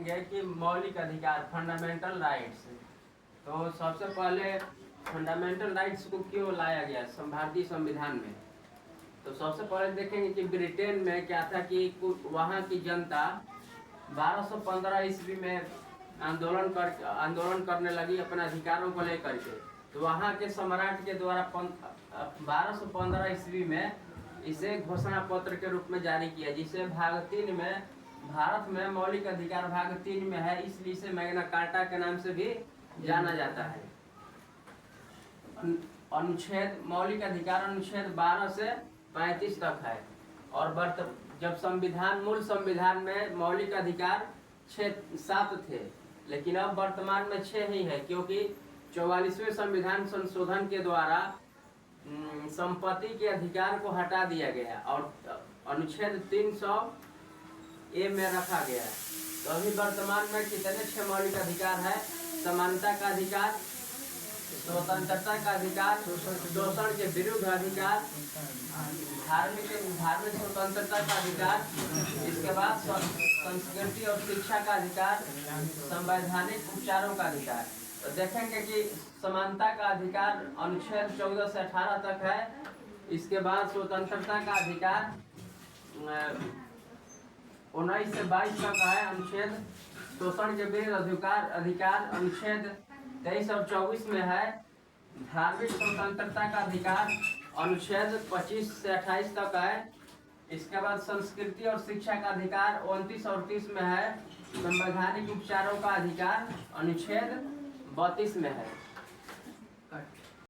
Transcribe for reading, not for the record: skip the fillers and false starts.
देखेंगे कि मौलिक अधिकार, फंडामेंटल राइट्स। तो सबसे पहले फंडामेंटल राइट्स को क्यों लाया गया भारतीय संविधान में। तो सबसे पहले देखेंगे कि ब्रिटेन में क्या था कि वहाँ की जनता 1215 ईस्वी में आंदोलन करने लगी अपने अधिकारों को लेकर के। तो वहाँ के सम्राट के द्वारा 1215 ईस्वी में इसे घोषणा पत्र के रूप में जारी किया, जिसे भाग 3 में, भारत में मौलिक अधिकार भाग 3 में है, इसलिए इसे मैग्ना कार्टा के नाम से भी जाना जाता है। अनुच्छेद मौलिक अधिकार अनुच्छेद 12 से 35 तक है। और जब मूल संविधान में मौलिक अधिकार 7 थे, लेकिन अब वर्तमान में 6 ही है, क्योंकि 44वें संविधान संशोधन के द्वारा संपत्ति के अधिकार को हटा दिया गया और अनुच्छेद 300 ए में रखा गया है। तो अभी वर्तमान में कितने 6 मौलिक अधिकार है? समानता का अधिकार, स्वतंत्रता का अधिकार, शोषण के विरुद्ध अधिकार, धार्मिक स्वतंत्रता का अधिकार, इसके बाद संस्कृति और शिक्षा का अधिकार, संवैधानिक उपचारों का अधिकार। तो देखेंगे कि समानता का अधिकार अनुच्छेद 14 से 18 तक है। इसके बाद स्वतंत्रता का अधिकार 19 से 22 तक है। अनुच्छेद शोषण के विरुद्ध अधिकार अनुच्छेद 23 और 24 में है। धार्मिक स्वतंत्रता का अधिकार अनुच्छेद 25 से 28 तक है। इसके बाद संस्कृति और शिक्षा का अधिकार 29 और 30 में है। संवैधानिक उपचारों का अधिकार अनुच्छेद 32 में है।